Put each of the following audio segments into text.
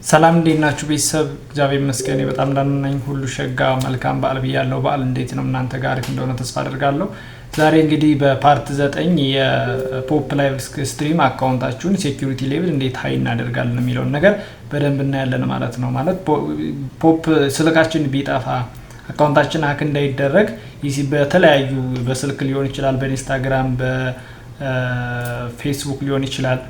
ሰላም እንዴት ናችሁ ቤተሰብ? እግዚአብሔር ይመስገን በጣም ደህና ነኝ። ሁሉ ሸጋ መልካም በዓል ብያለሁ። በዓል እንዴት ነው እናንተ ጋር እንደሆነ ተስፋ አደርጋለሁ። ዛሬ እንግዲህ በፓርት 9 የፖፕ ላይቭ ስትሪም አካውንታችሁን ሴኩሪቲ ሌቭል እንዴት ሃይ እናደርጋለን የሚለውን ነገር በደንብ እናያለን ማለት ነው። ማለት ፖፕ ስልካችን ቢጠፋ አካውንታችን ሀክ እንዳይደረግ በተለያዩ በስልክ ሊሆን ይችላል፣ በኢንስታግራም በፌስቡክ ሊሆን ይችላል፣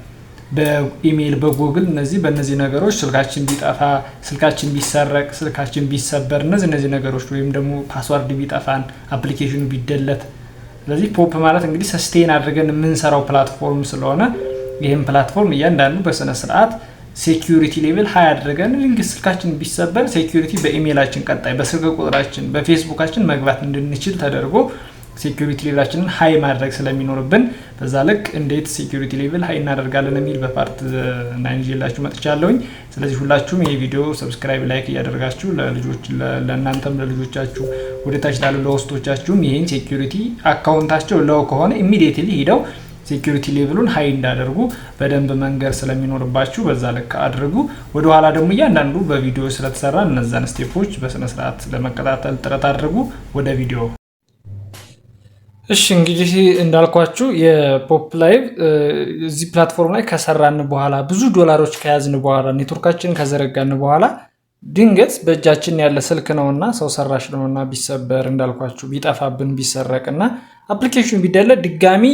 በኢሜል በጉግል በእነዚህ ነገሮች ስልካችን ቢጠፋ ስልካችን ቢሰረቅ ስልካችን ቢሰበር እነዚህ ነገሮች ወይም ደግሞ ፓስዋርድ ቢጠፋን አፕሊኬሽኑ ቢደለት ስለዚህ ፖፕ ማለት እንግዲህ ሰስቴን አድርገን የምንሰራው ፕላትፎርም ስለሆነ ይሄን ፕላትፎርም እያንዳንዱ በስነ ስርዓት ሴኩሪቲ ሌቭል ሃይ አድርገን ስልካችን ቢሰበር ሴኩሪቲ በኢሜላችን ቀጣይ በስልክ ቁጥራችን በፌስቡካችን መግባት እንድንችል ተደርጎ ሴኩሪቲ ሌቭላችንን ሃይ ማድረግ ስለሚኖርብን በዛ ልክ እንዴት ሴኩሪቲ ሌቭል ሃይ እናደርጋለን የሚል በፓርት 9 ይዤላችሁ መጥቻለሁኝ። ስለዚህ ሁላችሁም ይሄ ቪዲዮ ሰብስክራይብ ላይክ እያደረጋችሁ ለልጆች ለእናንተም ለልጆቻችሁ ወደታች ላሉ ለሆስቶቻችሁም ይሄን ሴኩሪቲ አካውንታቸው ለው ከሆነ ኢሚዲየትሊ ሄደው ሴኩሪቲ ሌቭሉን ሃይ እንዳደርጉ በደንብ መንገር ስለሚኖርባችሁ በዛ ልክ አድርጉ። ወደ ኋላ ደግሞ እያንዳንዱ በቪዲዮ ስለተሰራ እነዛን ስቴፖች በስነ ስርዓት ለመከታተል ጥረት አድርጉ። ወደ ቪዲዮ እሺ እንግዲህ እንዳልኳችሁ የፖፕ ላይቭ እዚህ ፕላትፎርም ላይ ከሰራን በኋላ ብዙ ዶላሮች ከያዝን በኋላ ኔትወርካችንን ከዘረጋን በኋላ ድንገት በእጃችን ያለ ስልክ ነውና ሰው ሰራሽ ነውና ቢሰበር እንዳልኳችሁ ቢጠፋብን ቢሰረቅና አፕሊኬሽኑ ቢደለት ድጋሚ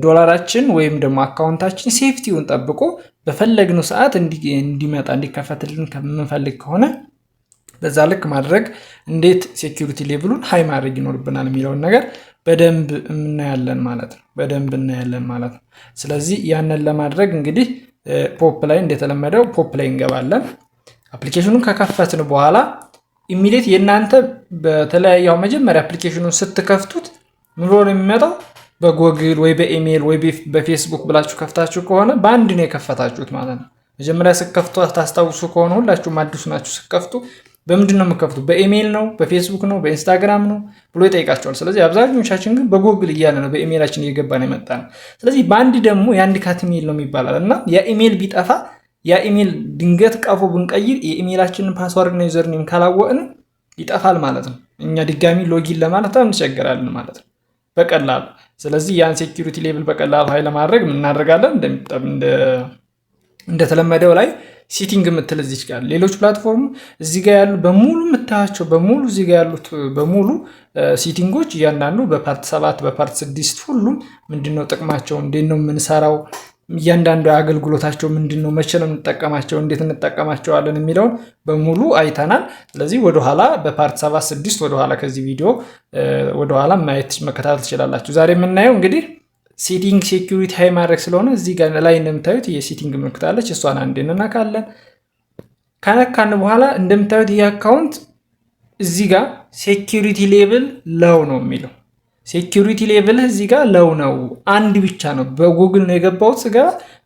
ዶላራችን ወይም ደግሞ አካውንታችን ሴፍቲውን ጠብቆ በፈለግነው ሰዓት እንዲመጣ እንዲከፈትልን ከምንፈልግ ከሆነ በዛ ልክ ማድረግ እንዴት ሴኩሪቲ ሌቭሉን ሃይ ማድረግ ይኖርብናል የሚለውን ነገር በደንብ እናያለን ማለት ነው። ስለዚህ ያንን ለማድረግ እንግዲህ ፖፕ ላይ እንደተለመደው ፖፕ ላይ እንገባለን። አፕሊኬሽኑን ከከፈትን በኋላ ኢሚዲየት የናንተ በተለያየው መጀመሪያ አፕሊኬሽኑን ስትከፍቱት ምን ብሎ ነው የሚመጣው? በጉግል ወይ በኢሜል ወይ በፌስቡክ ብላችሁ ከፍታችሁ ከሆነ በአንድ ነው የከፈታችሁት ማለት ነው። መጀመሪያ ስትከፍቱ ታስታውሱ ከሆነ ሁላችሁም አዲስ ናችሁ ስትከፍቱ በምንድን ነው የምከፍቱ? በኢሜል ነው፣ በፌስቡክ ነው፣ በኢንስታግራም ነው ብሎ ይጠይቃቸዋል። ስለዚህ አብዛኞቻችን ግን በጉግል እያለ ነው በኢሜላችን እየገባን የመጣ ነው። ስለዚህ በአንድ ደግሞ የአንድ ካት ኢሜል ነው የሚባላል እና ያ ኢሜል ቢጠፋ ያ ኢሜል ድንገት ቀፎ ብንቀይር የኢሜላችንን ፓስዋርድ እና ዩዘርኔም ካላወቅን ይጠፋል ማለት ነው። እኛ ድጋሚ ሎጊን ለማለት እንቸገራለን ማለት ነው በቀላሉ። ስለዚህ ያን ሴኩሪቲ ሌቭል በቀላሉ ሃይ ለማድረግ ምን እናደርጋለን? እንደተለመደው ላይ ሲቲንግ የምትል እዚች ጋር ሌሎች ፕላትፎርም እዚህ ጋር ያሉ በሙሉ የምታያቸው በሙሉ እዚህ ጋር ያሉት በሙሉ ሲቲንጎች እያንዳንዱ በፓርት 7 በፓርት 6 ሁሉም ምንድነው ጥቅማቸው፣ እንዴት ነው የምንሰራው፣ እያንዳንዱ አገልግሎታቸው ምንድነው፣ መቼ ነው የምንጠቀማቸው፣ እንዴት እንጠቀማቸዋለን የሚለውን በሙሉ አይተናል። ስለዚህ ወደ ኋላ በፓርት 7 6 ወደ ኋላ ከዚህ ቪዲዮ ወደ ኋላ ማየት መከታተል ትችላላችሁ። ዛሬ የምናየው እንግዲህ ሴቲንግ ሴኩሪቲ ሃይ ማድረግ ስለሆነ እዚህ ጋር ላይ እንደምታዩት የሴቲንግ ምልክት አለች። እሷን አንዴ እንነካለን። ከነካን በኋላ እንደምታዩት ይህ አካውንት እዚህ ጋር ሴኩሪቲ ሌቭል ለው ነው የሚለው። ሴኩሪቲ ሌቭል እዚህ ጋር ለው ነው፣ አንድ ብቻ ነው። በጉግል ነው የገባሁት ስጋ።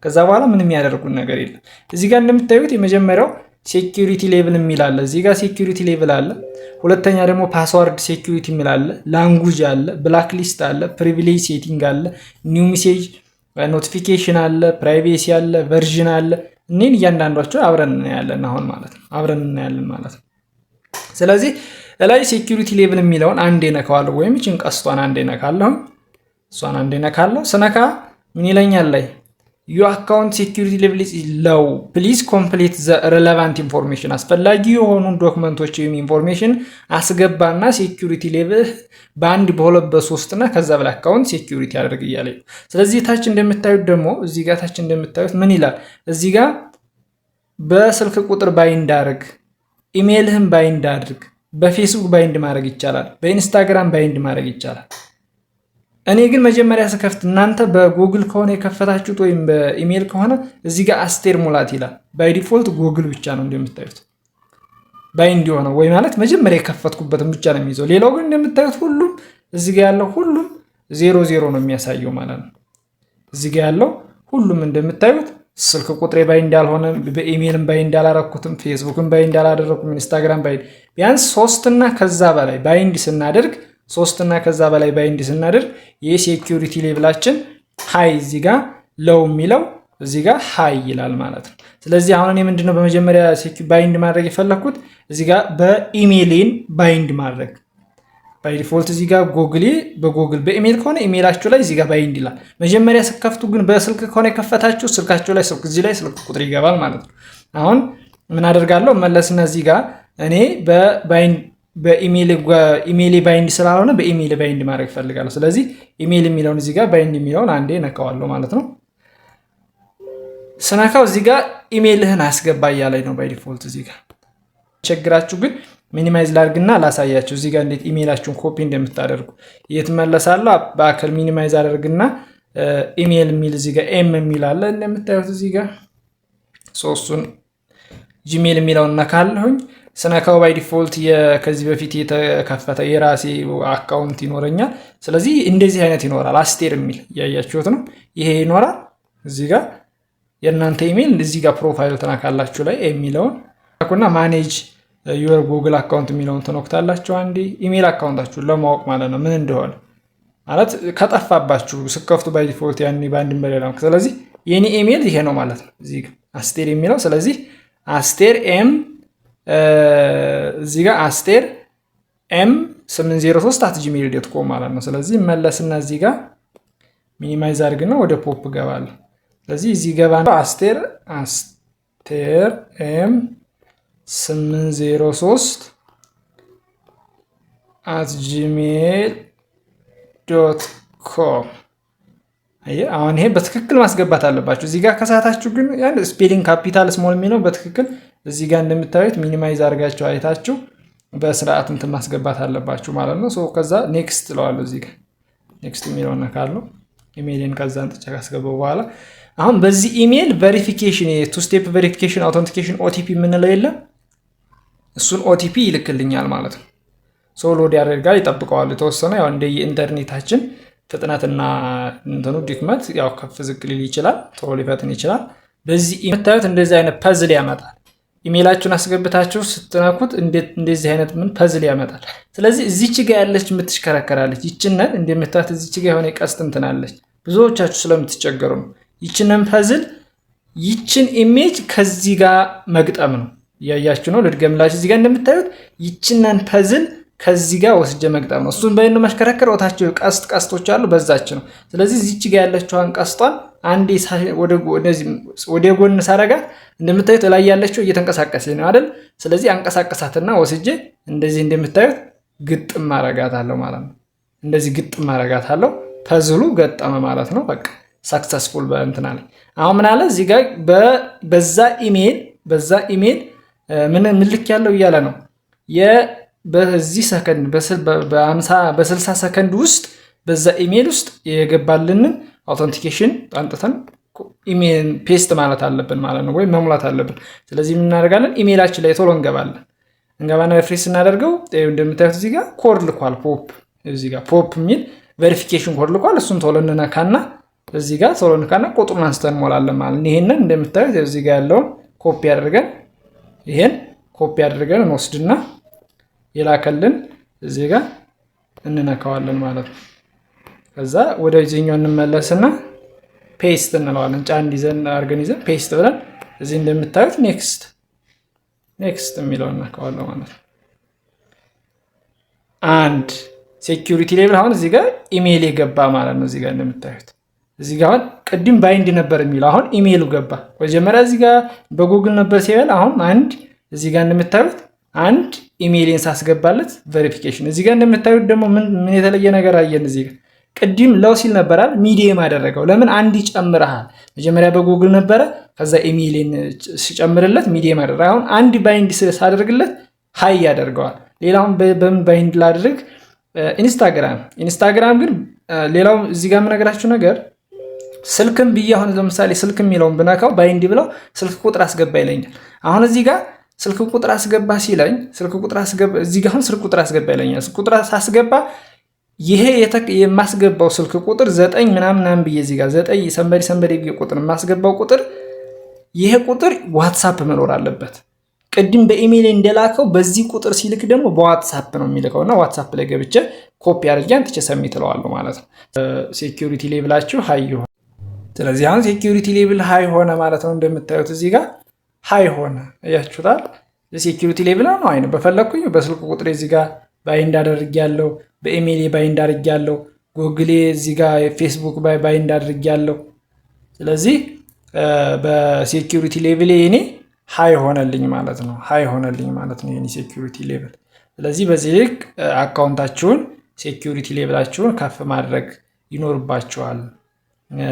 ከዛ በኋላ ምንም ያደርጉን ነገር የለም። እዚህ ጋር እንደምታዩት የመጀመሪያው ሴኩሪቲ ሌቭል የሚል አለ። እዚህ ጋር ሴኩሪቲ ሌቭል አለ። ሁለተኛ ደግሞ ፓስዋርድ ሴኩሪቲ የሚል አለ። ላንጉጅ አለ፣ ብላክ ሊስት አለ፣ ፕሪቪሌጅ ሴቲንግ አለ፣ ኒው ሜሴጅ ኖቲፊኬሽን አለ፣ ፕራይቬሲ አለ፣ ቨርዥን አለ። እኔን እያንዳንዷቸው አብረን እናያለን አሁን ማለት ነው። ስለዚህ ላይ ሴኩሪቲ ሌቭል የሚለውን አንዴ ነካዋለሁ፣ ወይም እቺን ቀስቷን አንዴ ነካለሁ። እሷን አንዴ ነካለሁ። ስነካ ምን ይለኛል ላይ your account security level is low please complete the relevant information አስፈላጊ የሆኑ ዶክመንቶች ወይም ኢንፎርሜሽን አስገባና ሴኩሪቲ ሌቭል በአንድ በሁለት በሶስት እና ከዛ በላይ አካውንት ሴኩሪቲ ያደርግ እያለኝ። ስለዚህ ታች እንደምታዩት ደግሞ እዚህ ጋር ታች እንደምታዩት ምን ይላል? እዚህ ጋር በስልክ ቁጥር ባይንድ አድርግ፣ ኢሜልህን ባይንድ አድርግ፣ በፌስቡክ ባይንድ ማድረግ ይቻላል፣ በኢንስታግራም ባይንድ ማድረግ ይቻላል። እኔ ግን መጀመሪያ ስከፍት እናንተ በጉግል ከሆነ የከፈታችሁት ወይም በኢሜል ከሆነ እዚህ ጋር አስቴር ሙላት ይላል። ባይ ዲፎልት ጉግል ብቻ ነው እንደምታዩት ባይንድ የሆነው ወይ ማለት መጀመሪያ የከፈትኩበትን ብቻ ነው የሚይዘው። ሌላው ግን እንደምታዩት ሁሉም እዚህ ጋር ያለው ሁሉም 00 ነው የሚያሳየው ማለት ነው። እዚህ ጋር ያለው ሁሉም እንደምታዩት ስልክ ቁጥሬ ባይንድ አልሆነ፣ በኢሜልም ባይንድ አላረኩትም፣ ፌስቡክም ባይንድ አላደረኩም፣ ኢንስታግራም ባይንድ ቢያንስ 3 እና ከዛ በላይ ባይንድ ስናደርግ 3 እና ከዛ በላይ ባይንድ ስናደርግ የሴኩሪቲ ሌቭላችን ሃይ እዚህ ጋር ለው የሚለው እዚህ ጋር ሃይ ይላል ማለት ነው። ስለዚህ አሁን እኔ ምንድነው በመጀመሪያ ባይንድ ማድረግ የፈለኩት እዚህ ጋር በኢሜይሌን ባይንድ ማድረግ ባይ ዲፎልት እዚህ ጋር በጉግል በኢሜይል ከሆነ ኢሜይላችሁ ላይ እዚህ ጋር ባይንድ ይላል። መጀመሪያ ስከፍቱ ግን በስልክ ከሆነ የከፈታችሁ ስልካችሁ ላይ እዚህ ላይ ስልክ ቁጥር ይገባል ማለት ነው። አሁን ምን አደርጋለሁ መለስና እዚህ ጋር እኔ በኢሜይል ባይንድ ስላልሆነ በኢሜይል ባይንድ ማድረግ ፈልጋለሁ። ስለዚህ ኢሜይል የሚለውን እዚህ ጋር ባይንድ የሚለውን አንዴ ነካዋለሁ ማለት ነው። ስነካው እዚህ ጋር ኢሜይልህን አስገባ እያለኝ ነው ባይ ዲፎልት። እዚህ ጋር ቸግራችሁ ግን ሚኒማይዝ ላድርግና ላሳያችሁ እዚህ ጋር እንዴት ኢሜይላችሁን ኮፒ እንደምታደርጉ እየተመለሳለሁ። በአካል ሚኒማይዝ አደርግና ኢሜይል የሚል እዚህ ጋር ኤም የሚል አለ እንደምታዩት እዚህ ጋር ሶስቱን ጂሜል የሚለውን ነካለሁኝ። ስነካው ባይ ዲፎልት ከዚህ በፊት የተከፈተ የራሴ አካውንት ይኖረኛል። ስለዚህ እንደዚህ አይነት ይኖራል። አስቴር የሚል ያያችሁት ነው። ይሄ ይኖራል እዚህ ጋር የእናንተ ኢሜይል እዚህ ጋር ፕሮፋይል ተናካላችሁ ላይ የሚለውን እና ማኔጅ ዩር ጉግል አካውንት የሚለውን ተነክታላችሁ። አንዴ ኢሜይል አካውንታችሁን ለማወቅ ማለት ነው ምን እንደሆነ ማለት ከጠፋባችሁ ስከፍቱ ባይ ዲፎልት ያኔ ባንድም በሌላም። ስለዚህ የኔ ኢሜይል ይሄ ነው ማለት ነው እዚህ ጋር አስቴር የሚለው። ስለዚህ አስቴር ኤም እዚህ ጋር አስቴር ኤም 803@gmail.com ማለት ነው። ስለዚህ መለስና እዚህ ጋር ሚኒማይዝ አድርግና ወደ ፖፕ ገባለሁ። ስለዚህ እዚህ ገባ አስቴር ኤም 803@gmail.com አሁን ይሄ በትክክል ማስገባት አለባችሁ። እዚህ ጋር ከሳታችሁ ግን ያን ስፔሊንግ ካፒታል ስሞል የሚለው በትክክል እዚህ ጋር እንደምታዩት ሚኒማይዝ አድርጋችሁ አይታችሁ በስርዓት እንትን ማስገባት አለባችሁ ማለት ነው። ከዛ ኔክስት እለዋለሁ። እዚህ ጋር ኔክስት የሚለውን ነካለሁ። ኢሜይልን ከዛ አንጥቼ ካስገባው በኋላ አሁን በዚህ ኢሜይል ቬሪፊኬሽን ቱ ስቴፕ ቬሪፊኬሽን አውተንቲኬሽን ኦቲፒ የምንለው የለም እሱን ኦቲፒ ይልክልኛል ማለት ነው። ሎድ ያደርጋል፣ ይጠብቀዋል የተወሰነ ያው እንደ የኢንተርኔታችን ፍጥነትና እንትኑ ድክመት ያው ከፍ ዝቅ ሊል ይችላል፣ ቶሎ ሊፈጥን ይችላል። በዚህ የምታዩት እንደዚህ አይነት ፐዝል ያመጣል። ኢሜይላችሁን አስገብታችሁ ስትነኩት እንደዚህ አይነት ፐዝል ያመጣል። ስለዚህ እዚች ጋር ያለች የምትሽከረከራለች ይችነን እንደምታዩት እዚች ጋር የሆነ ቀስት እንትናለች። ብዙዎቻችሁ ስለምትቸገሩ ነው። ይችነን ፐዝል ይችን ኢሜጅ ከዚህ ጋር መግጠም ነው። ያያችሁ ነው። ልድገምላችሁ። እዚህ ጋር እንደምታዩት ይችነን ፐዝል ከዚህ ጋር ወስጀ መግጠም ነው። እሱን በእነ ማሽከረከር ወታችሁ ቀስቶች አሉ በዛች ነው። ስለዚህ እዚች ጋር ያለችውን ቀስቷን አንዴ ወደ ጎን ሳረጋት እንደምታዩት ላይ ያለችው እየተንቀሳቀሰ ነው አይደል? ስለዚህ አንቀሳቀሳትና ወስጄ እንደዚህ እንደምታዩት ግጥም ማረጋታለሁ ማለት ነው። እንደዚህ ግጥም ማረጋታለሁ። ፐዝሉ ገጠመ ማለት ነው። በቃ ሰክሰስፉል በእንትና ላይ አሁን ምን አለ እዚህ ጋር በዛ ኢሜይል ምን ልክ ያለው እያለ ነው በዚህ ሰከንድ በ60 ሰከንድ ውስጥ በዛ ኢሜይል ውስጥ የገባልንን አውተንቲኬሽን አንጥተን ኢሜይል ፔስት ማለት አለብን ማለት ነው፣ ወይም መሙላት አለብን። ስለዚህ ምን እናደርጋለን? ኢሜይላችን ላይ ቶሎ እንገባና ሪፍሬሽ እናደርገው። እንደምታዩት እዚህ ጋር ኮድ ልኳል። እዚህ ጋር ፖፕ የሚል ቬሪፊኬሽን ኮድ ልኳል። እሱን ቶሎ እንነካና እዚህ ጋር ቶሎ እንነካና ቁጥሩን አንስተን እንሞላለን ማለት ነው። ይሄንን እንደምታዩት እዚህ ጋር ያለውን ኮፒ አድርገን እንወስድና የላከልን እዚህ ጋር እንነካዋለን ማለት ነው። ከዛ ወደዚህኛው እንመለስና ፔስት እንለዋለን። ጫን አድርገን ይዘን ፔስት ብለን እዚህ እንደምታዩት ኔክስት የሚለውን እናካዋለን ማለት ነው። አንድ ሴኩሪቲ ሌብል አሁን እዚህ ጋር ኢሜይል የገባ ማለት ነው። እዚህ ጋር እንደምታዩት እዚህ ጋር አሁን ቅድም ባይንድ ነበር የሚለው አሁን ኢሜይሉ ገባ። መጀመሪያ እዚህ ጋር በጉግል ነበር ሲበል አሁን እዚህ ጋር እንደምታዩት አንድ ኢሜይልን ሳስገባለት ቬሪፊኬሽን እዚህ ጋር እንደምታዩት ደግሞ ምን የተለየ ነገር አየን። እዚህ ጋር ቅድም ለው ሲል ነበራል ሚዲየም አደረገው። ለምን አንድ ይጨምራል። መጀመሪያ በጉግል ነበረ፣ ከዛ ኢሜይልን ሲጨምርለት ሚዲየም አደረገ። አሁን አንድ ባይንድ ሳደርግለት ሃይ ያደርገዋል። ሌላውን በምን ባይንድ ላድርግ? ኢንስታግራም ግን ሌላው እዚህ ጋር የምነግራችሁ ነገር ስልክም ብዬ አሁን ለምሳሌ ስልክ የሚለውን ብነካው ባይንድ ብለው ስልክ ቁጥር አስገባ ይለኛል። አሁን እዚህ ጋር ስልክ ቁጥር አስገባ ሲለኝ እዚህ ጋር አሁን ስልክ ቁጥር አስገባ ይለኛል። ስልክ ቁጥር ሳስገባ ይሄ የማስገባው ስልክ ቁጥር 9 ምናምን ብዬ እዚህ ጋር 9 ሰንበዲ ብዬ ቁጥር የማስገባው ቁጥር ይሄ ቁጥር ዋትሳፕ መኖር አለበት። ቅድም በኢሜይል እንደላከው በዚህ ቁጥር ሲልክ ደግሞ በዋትሳፕ ነው የሚልከውና ዋትሳፕ ላይ ገብቼ ኮፒ አድርጌ አንጥቼ ሰሚት እለዋለሁ ማለት ነው። ሴኩሪቲ ሌብላችሁ ሃይ ይሁን። ስለዚህ አሁን ሴኪዩሪቲ ሌብል ሃይ ሆነ ማለት ነው። እንደምታዩት እዚህ ጋር ሃይ ሆነ ያያችሁታል። ሴኪዩሪቲ ሌብል ነው አይነ በፈለኩኝ በስልክ ቁጥሬ እዚህ ጋር ባይንድ አድርጌያለሁ፣ በኢሜይል ባይንድ አድርጌያለሁ፣ ጉግል እዚህ ጋር ፌስቡክ ባይንድ አድርጌያለሁ። ስለዚህ በሴኪዩሪቲ ሌብል እኔ ሃይ ሆነልኝ ማለት ነው። ሃይ ሆነልኝ ማለት ነው የኔ ሴኪዩሪቲ ሌብል። ስለዚህ በዚህ ልክ አካውንታችሁን ሴኪዩሪቲ ሌብላችሁን ከፍ ማድረግ ይኖርባችኋል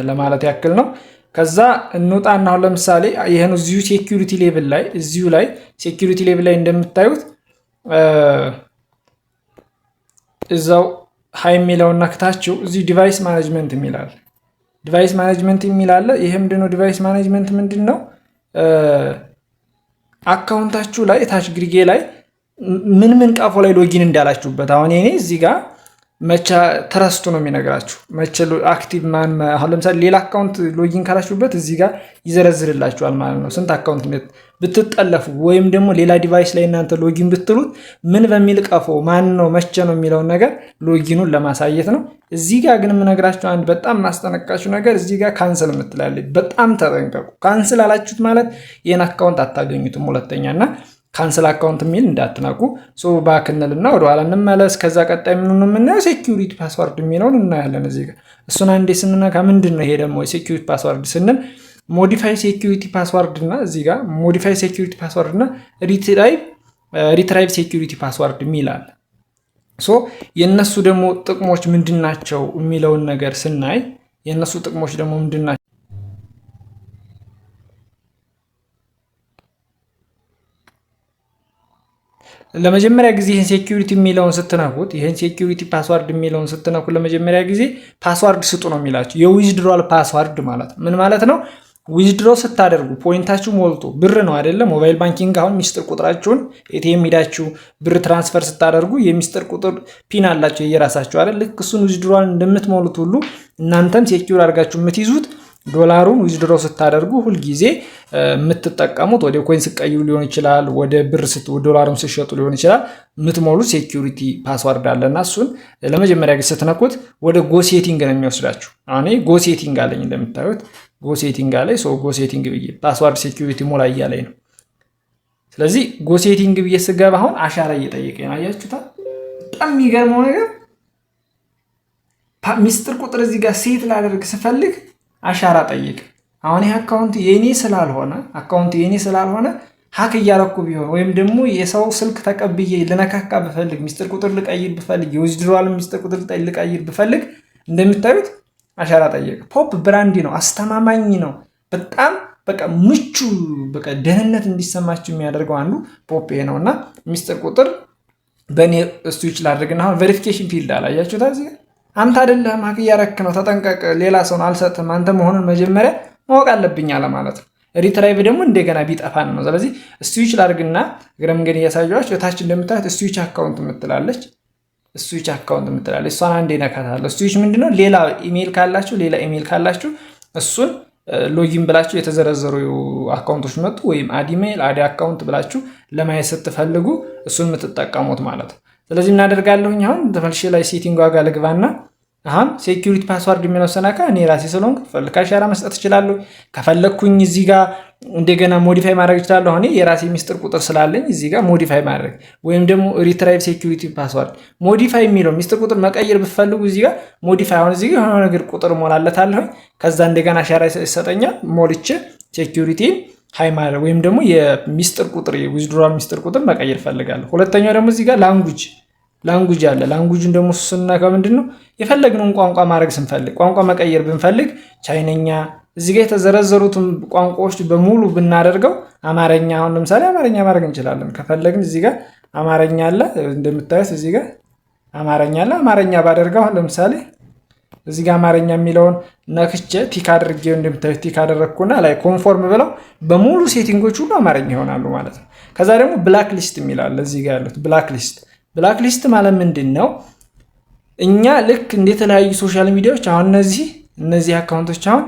ለማለት ያክል ነው። ከዛ እንውጣና አሁን ለምሳሌ ይሄን እዚሁ ሴኪዩሪቲ ሌብል ላይ እዚሁ ላይ ሴኪዩሪቲ ሌብል ላይ እንደምታዩት እዛው ሃይ የሚለውን ነክታችሁ እዚሁ ዲቫይስ ማኔጅመንት የሚላል ዲቫይስ ማኔጅመንት የሚላለ ይሄ ምንድነው? ዲቫይስ ማኔጅመንት ምንድነው? አካውንታችሁ ላይ ታች ግሪጌ ላይ ምን ቀፎ ላይ ሎጊን እንዳላችሁበት አሁን እኔ እዚህ ጋር መቼ ትረስቱ ነው የሚነግራችሁ መቼ አክቲቭ ማን አሁን ለምሳሌ ሌላ አካውንት ሎጊን ካላችሁበት እዚህ ጋር ይዘረዝርላችኋል ማለት ነው። ስንት አካውንት ብትጠለፉ ወይም ደግሞ ሌላ ዲቫይስ ላይ እናንተ ሎጊን ብትሉት ምን በሚል ቀፎ ማን ነው መቼ ነው የሚለውን ነገር ሎጊኑን ለማሳየት ነው። እዚህ ጋር ግን የምነግራችሁ አንድ በጣም ማስጠነቃችሁ ነገር እዚህ ጋር ካንሰል የምትላለች በጣም ተጠንቀቁ። ካንሰል አላችሁት ማለት ይህን አካውንት አታገኙትም። ሁለተኛ እና ካንሰል አካውንት የሚል እንዳትነቁ። ባክ እንልና ወደኋላ እንመለስ። ከዛ ቀጣይ ምን የምናየው ሴኪዩሪቲ ፓስወርድ የሚለውን እናያለን። እዚህ ጋር እሱን አንዴ ስንነካ ምንድን ነው ይሄ ደግሞ ሴኪዩሪቲ ፓስወርድ ስንል ሞዲፋይ ሴኪዩሪቲ ፓስወርድ እና እዚህ ጋር ሞዲፋይ ሴኪዩሪቲ ፓስወርድ እና ሪትራይቭ ሴኪዩሪቲ ፓስወርድ የሚል አለ። የእነሱ ደግሞ ጥቅሞች ምንድን ናቸው የሚለውን ነገር ስናይ የእነሱ ጥቅሞች ደግሞ ምንድን ናቸው? ለመጀመሪያ ጊዜ ይህን ሴኪዩሪቲ የሚለውን ስትነኩት ይህን ሴኪዩሪቲ ፓስዋርድ የሚለውን ስትነኩት ለመጀመሪያ ጊዜ ፓስዋርድ ስጡ ነው የሚላቸው። የዊዝድሮል ፓስዋርድ ማለት ምን ማለት ነው? ዊዝድሮ ስታደርጉ ፖይንታችሁ ሞልቶ ብር ነው አይደለም። ሞባይል ባንኪንግ አሁን ሚስጥር ቁጥራችሁን ኤቲኤም ሄዳችሁ ብር ትራንስፈር ስታደርጉ የሚስጥር ቁጥር ፒን አላቸው የራሳችሁ አይደል? ልክ እሱን ዊዝድሮል እንደምትሞሉት ሁሉ እናንተም ሴኪዩር አድርጋችሁ የምትይዙት ዶላሩን ዊዝድሮ ስታደርጉ ሁልጊዜ የምትጠቀሙት ወደ ኮይን ስቀይሩ ሊሆን ይችላል፣ ወደ ብር ዶላሩን ስሸጡ ሊሆን ይችላል። የምትሞሉ ሴኪዩሪቲ ፓስዋርድ አለና እሱን ለመጀመሪያ ጊዜ ስትነኩት ወደ ጎሴቲንግ ነው የሚወስዳችሁ። አሁን ጎሴቲንግ አለኝ እንደምታዩት ጎሴቲንግ አለኝ። ጎሴቲንግ ብዬ ፓስዋርድ ሴኪዩሪቲ ሞላ እያለኝ ነው። ስለዚህ ጎሴቲንግ ብዬ ስገባ አሁን አሻራ እየጠየቀኝ ነው። አያችሁታል? በጣም የሚገርመው ነገር ሚስጥር ቁጥር እዚህ ጋር ሴት ላደርግ ስፈልግ አሻራ ጠይቅ። አሁን ይህ አካውንት የኔ ስላልሆነ ሀክ እያረኩ ቢሆን ወይም ደግሞ የሰው ስልክ ተቀብዬ ልነካካ ብፈልግ ሚስጥር ቁጥር ልቀይር ብፈልግ የዊዝድሮዋል ሚስጥር ቁጥር ልቀይር ብፈልግ እንደምታዩት አሻራ ጠይቅ። ፖፕ ብራንዲ ነው፣ አስተማማኝ ነው። በጣም በቃ ምቹ በቃ ደህንነት እንዲሰማችሁ የሚያደርገው አንዱ ፖፕ ነው እና ሚስጥር ቁጥር በእኔ ስዊች ላድርግና አሁን ቬሪፊኬሽን ፊልድ አላያችሁታ እዚህ አንተ አይደለም ሀክ እያረክ ነው ተጠንቀቅ፣ ሌላ ሰውን አልሰጥም አንተ መሆኑን መጀመሪያ ማወቅ አለብኝ አለ ማለት ነው። ሪትራይቭ ደግሞ እንደገና ቢጠፋን ነው። ስለዚህ ስዊች ላድርግና እግረ መንገድ እያሳየኋችሁ ታች እንደምታዩት ስዊች አካውንት የምትላለች እሷን አንዴ ነካታለሁ። ስዊች ምንድነው? ሌላ ኢሜይል ካላችሁ እሱን ሎጊን ብላችሁ የተዘረዘሩ አካውንቶች መጡ ወይም አድ ኢሜይል አድ አካውንት ብላችሁ ለማየት ስትፈልጉ እሱን የምትጠቀሙት ማለት ነው። ስለዚህ እናደርጋለሁኝ አሁን ተፈልሼ ላይ ሴቲንግ ዋጋ ልግባና አሁን ሴኪዩሪቲ ፓስዋርድ የሚለው ሰናካ እኔ ራሴ ስለሆንኩ ፈልካ አሻራ መስጠት እችላለሁ። ከፈለኩኝ እዚህ ጋር እንደገና ሞዲፋይ ማድረግ እችላለሁ። እኔ የራሴ ሚስጥር ቁጥር ስላለኝ እዚህ ጋር ሞዲፋይ ማድረግ ወይም ደግሞ ሪትራይቭ ሴኪዩሪቲ ፓስዋርድ ሞዲፋይ የሚለው ሚስጥር ቁጥር መቀየር ብፈልጉ እዚህ ጋር ሞዲፋይ አሁን እዚህ ጋር የሆነ ነገር ቁጥር ሞላለታለሁ። ከዛ እንደገና አሻራ ይሰጠኛል። ሞልቼ ሴኪዩሪቲ ሃይ ማድረግ ወይም ደግሞ የሚስጥር ቁጥር የዊዝድሮዋል ሚስጥር ቁጥር መቀየር ፈልጋለሁ። ሁለተኛው ደግሞ እዚህ ጋር ላንጉጅ አለ። ላንጉጅን ደግሞ ስናካ ምንድነው የፈለግነውን ቋንቋ ማድረግ ስንፈልግ ቋንቋ መቀየር ብንፈልግ ቻይነኛ እዚህ ጋር የተዘረዘሩትን ቋንቋዎች በሙሉ ብናደርገው አማርኛ አሁን ለምሳሌ አማርኛ ማድረግ እንችላለን። ከፈለግን እዚህ ጋር አማርኛ አለ እንደምታዩት እዚህ ጋር አማርኛ አለ። አማርኛ ባደርገው አሁን ለምሳሌ እዚህ ጋር አማርኛ የሚለውን ነክቼ ቲክ አድርጌው እንደምታዩት ቲክ አደረግኩና ላይ ኮንፎርም ብለው በሙሉ ሴቲንጎች ሁሉ አማርኛ ይሆናሉ ማለት ነው። ከዛ ደግሞ ብላክ ሊስት የሚላል እዚህ ጋር ያሉት ብላክ ሊስት ማለት ምንድን ነው? እኛ ልክ እንደተለያዩ ሶሻል ሚዲያዎች አሁን እነዚህ አካውንቶች አሁን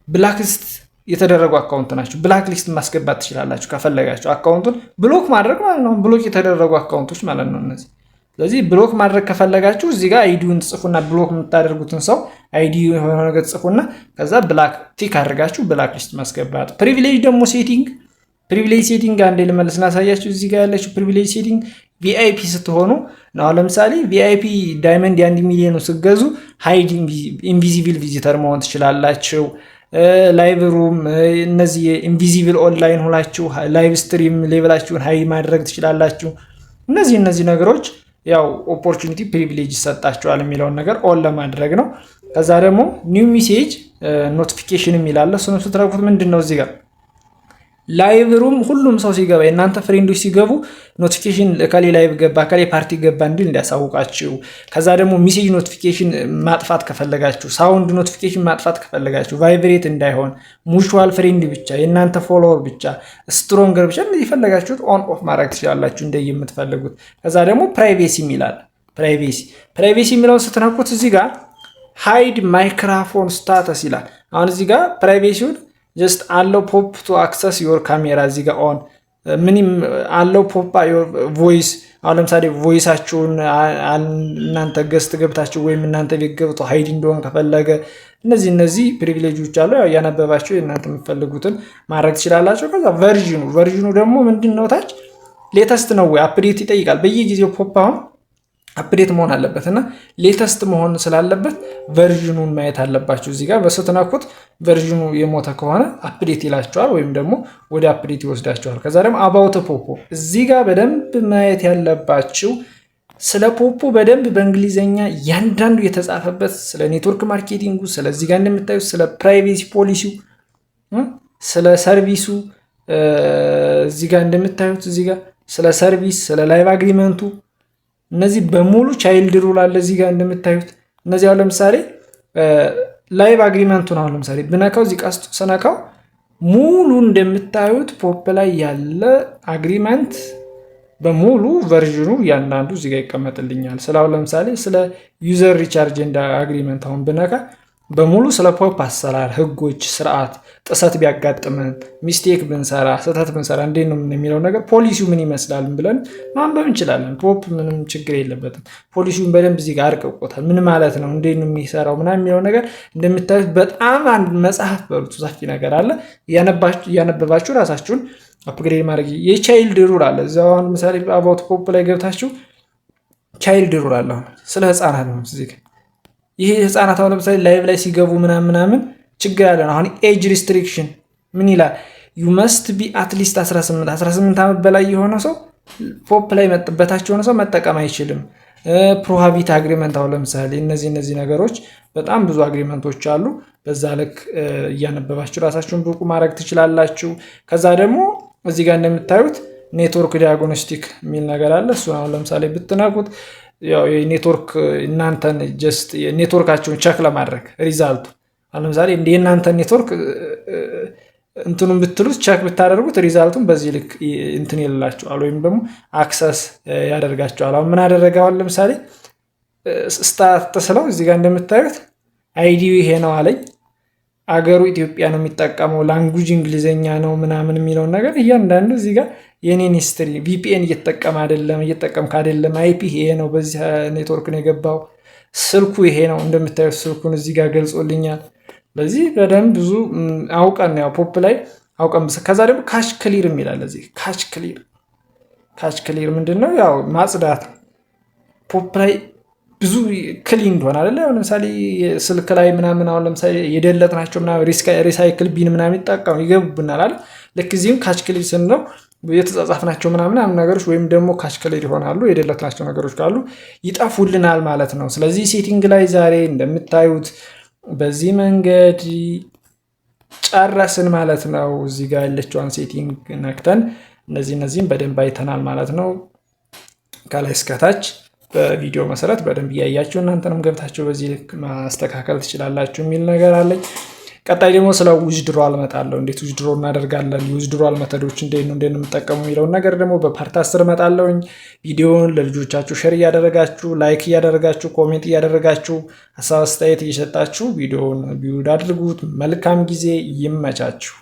ብላክ ሊስት የተደረጉ አካውንት ናቸው። ብላክ ሊስት ማስገባት ትችላላችሁ ከፈለጋችሁ። አካውንቱን ብሎክ ማድረግ ማለት ነው። ብሎክ የተደረጉ አካውንቶች ማለት ነው እነዚህ። ስለዚህ ብሎክ ማድረግ ከፈለጋችሁ እዚህ ጋር አይዲውን ጽፉና ብሎክ የምታደርጉትን ሰው አይዲ የሆነ ነገር ጽፉና ከዛ ብላክ ቲክ አድርጋችሁ ብላክ ሊስት ማስገባት። ፕሪቪሌጅ ደግሞ ፕሪቪሌጅ ሴቲንግ አንዴ ልመልስና አሳያችሁ። እዚህ ጋር ያለችው ፕሪቪሌጅ ሴቲንግ ቪአይፒ ስትሆኑ ነው። ለምሳሌ ቪአይፒ ዳይመንድ የ1 ሚሊዮን ስትገዙ ሃይድ ኢንቪዚብል ቪዚተር መሆን ትችላላችሁ። ላይቭ ሩም እነዚህ ኢንቪዚብል ኦንላይን ሆናችሁ ላይቭ ስትሪም ሌቭላችሁን ሃይ ማድረግ ትችላላችሁ። እነዚህ ነገሮች ያው ኦፖርቹኒቲ ፕሪቪሌጅ ይሰጣችኋል የሚለውን ነገር ኦን ለማድረግ ነው። ከዛ ደግሞ ኒው ሜሴጅ ኖቲፊኬሽን የሚላለ እሱን ስትረኩት ምንድነው እዚህ ጋር ላይቭ ሩም ሁሉም ሰው ሲገባ የእናንተ ፍሬንዶች ሲገቡ ኖቲፊኬሽን ከሌ ላይቭ ገባ ከሌ ፓርቲ ገባ እንዲል እንዲያሳውቃችሁ። ከዛ ደግሞ ሜሴጅ ኖቲፊኬሽን ማጥፋት ከፈለጋችሁ፣ ሳውንድ ኖቲፊኬሽን ማጥፋት ከፈለጋችሁ፣ ቫይብሬት እንዳይሆን ሙቹዋል ፍሬንድ ብቻ የእናንተ ፎሎወር ብቻ ስትሮንገር ብቻ እንደዚህ የፈለጋችሁት ኦን ኦፍ ማድረግ ትችላላችሁ እንደየምትፈልጉት። ከዛ ደግሞ ፕራይቬሲ የሚላል ፕራይቬሲ የሚለውን ስትነኩት እዚህ ጋር ሃይድ ማይክሮፎን ስታተስ ይላል። አሁን እዚህ ጋር ፕራይቬሲውን ጀስት አለው ፖፕ ቱ አክሰስ ዮር ካሜራ እዚህ ጋር ኦን ምንም አለው ፖፕ ዮር ቮይስ። አሁን ለምሳሌ ቮይሳችሁን እናንተ ገስት ገብታችሁ ወይም እናንተ ቤት ገብቶ ሃይድ እንደሆን ከፈለገ እነዚህ ፕሪቪሌጆች አሉ። ያው ያነበባችሁ እናንተ የምትፈልጉትን ማድረግ ትችላላችሁ። ከዛ ቨርዥኑ ደግሞ ምንድነው ታች ሌተስት ነው ወይ አፕዴት ይጠይቃል። በየጊዜው ፖፕ አሁን አፕዴት መሆን አለበት እና ሌተስት መሆን ስላለበት ቨርዥኑን ማየት አለባችሁ። እዚህ ጋር በስትነኩት ቨርዥኑ የሞተ ከሆነ አፕዴት ይላችኋል ወይም ደግሞ ወደ አፕዴት ይወስዳችኋል። ከዛ ደግሞ አባውት ፖፖ እዚህ ጋር በደንብ ማየት ያለባችሁ ስለ ፖፖ በደንብ በእንግሊዘኛ እያንዳንዱ የተጻፈበት ስለ ኔትወርክ ማርኬቲንጉ፣ ስለዚህ ጋር እንደምታዩት ስለ ፕራይቬሲ ፖሊሲው፣ ስለ ሰርቪሱ እዚህ ጋር እንደምታዩት እዚህ ጋር ስለ ሰርቪስ፣ ስለ ላይቭ አግሪመንቱ እነዚህ በሙሉ ቻይልድ ሩል አለ እዚህ ጋር እንደምታዩት። እነዚህ አሁን ለምሳሌ ላይቭ አግሪመንቱን አሁን ለምሳሌ ብነካው እዚህ ቀስቱ ስነካው ሙሉ እንደምታዩት ፖፕ ላይ ያለ አግሪመንት በሙሉ ቨርዥኑ ያንዳንዱ እዚህ ጋር ይቀመጥልኛል። ስለ ለምሳሌ ስለ ዩዘር ሪቻርጅ እንደ አግሪመንት አሁን ብነካ በሙሉ ስለ ፖፕ አሰራር፣ ህጎች፣ ስርዓት ጥሰት ቢያጋጥመን ሚስቴክ ብንሰራ ስህተት ብንሰራ እንዴት ነው የሚለው ነገር ፖሊሲው ምን ይመስላል ብለን ማንበብ እንችላለን። ፖፕ ምንም ችግር የለበትም። ፖሊሲውን በደንብ እዚህ ጋር አርቀውታል። ምን ማለት ነው እንዴት ነው የሚሰራው ምናምን የሚለው ነገር እንደምታዩት በጣም አንድ መጽሐፍ በሉት ሰፊ ነገር አለ። እያነበባችሁ ራሳችሁን አፕግሬድ ማድረግ። የቻይልድ ሩል አለ እዛው አሁን ምሳሌ አባውት ፖፕ ላይ ገብታችሁ ቻይልድ ሩል አለ ስለ ህፃናት ነው እዚህ ይሄ ህፃናት አሁን ለምሳሌ ላይቭ ላይ ሲገቡ ምናምን ችግር አለ። አሁን ኤጅ ሪስትሪክሽን ምን ይላል? ዩ መስት ቢ አትሊስት 18 ዓመት በላይ የሆነ ሰው ፖፕ ላይ መጥበታች የሆነ ሰው መጠቀም አይችልም። ፕሮሃቢት አግሪመንት አሁን ለምሳሌ እነዚህ ነገሮች በጣም ብዙ አግሪመንቶች አሉ። በዛ ልክ እያነበባችሁ ራሳችሁን ብቁ ማድረግ ትችላላችሁ። ከዛ ደግሞ እዚህ ጋር እንደምታዩት ኔትወርክ ዲያግኖስቲክ የሚል ነገር አለ። እሱን አሁን ለምሳሌ ብትነኩት ያው የኔትወርክ እናንተን ጀስት ኔትወርካቸውን ቸክ ለማድረግ ሪዛልቱ አሁን ለምሳሌ እንደ እናንተን ኔትወርክ እንትኑን ብትሉት ቸክ ብታደርጉት ሪዛልቱን በዚህ ልክ እንትን ይላችኋል ወይም ደግሞ አክሰስ ያደርጋችኋል። አሁን ምን አደረገዋል? ለምሳሌ ስታተስ ነው እዚህ ጋር እንደምታዩት አይዲው ይሄ ነው አለኝ። አገሩ ኢትዮጵያ ነው የሚጠቀመው፣ ላንጉጅ እንግሊዘኛ ነው ምናምን የሚለውን ነገር እያንዳንዱ እዚህ ጋር የኔን ሂስትሪ ቪፒኤን እየተጠቀምክ አይደለም፣ አይፒ ይሄ ነው፣ በዚህ ኔትወርክ ነው የገባው፣ ስልኩ ይሄ ነው እንደምታዩት ስልኩን እዚህ ጋር ገልጾልኛል። ለዚህ በደንብ ብዙ አውቀን ያው ፖፕ ላይ አውቀን ከዛ ደግሞ ካሽ ክሊር የሚላል እዚህ ካሽ ክሊር ምንድነው? ያው ማጽዳት ፖፕ ላይ ብዙ ክሊን እንደሆነ አይደለ? አሁን ለምሳሌ ስልክ ላይ ምናምን አሁን ለምሳሌ የደለጥናቸው ምናምን ሪሳይክል ቢን ምናምን ይገቡብናል አይደል? ልክ እዚህም ካሽ ክሊር ስንለው የተጻጻፍናቸው ምናምን ነገሮች ወይም ደግሞ ካሽ ክሊር ይሆናሉ። የደለጥናቸው ነገሮች ካሉ ይጠፉልናል ማለት ነው። ስለዚህ ሴቲንግ ላይ ዛሬ እንደምታዩት በዚህ መንገድ ጨረስን ማለት ነው። እዚህ ጋር ያለችዋን ሴቲንግ ነክተን እነዚህን በደንብ አይተናል ማለት ነው። ከላይ እስከታች በቪዲዮ መሰረት በደንብ እያያችሁ እናንተንም ገብታችሁ በዚህ ልክ ማስተካከል ትችላላችሁ የሚል ነገር አለኝ። ቀጣይ ደግሞ ስለ ዊዝድሮዋል እመጣለሁ። እንዴት ዊዝድሮ እናደርጋለን፣ ዊዝድሮዋል መተዶች እንዴት ነው የምጠቀሙ የሚለውን ነገር ደግሞ በፓርት 10 እመጣለሁኝ። ቪዲዮውን ለልጆቻችሁ ሼር እያደረጋችሁ፣ ላይክ እያደረጋችሁ፣ ኮሜንት እያደረጋችሁ፣ ሀሳብ አስተያየት እየሰጣችሁ ቪዲዮውን ቢውድ አድርጉት። መልካም ጊዜ፣ ይመቻችሁ።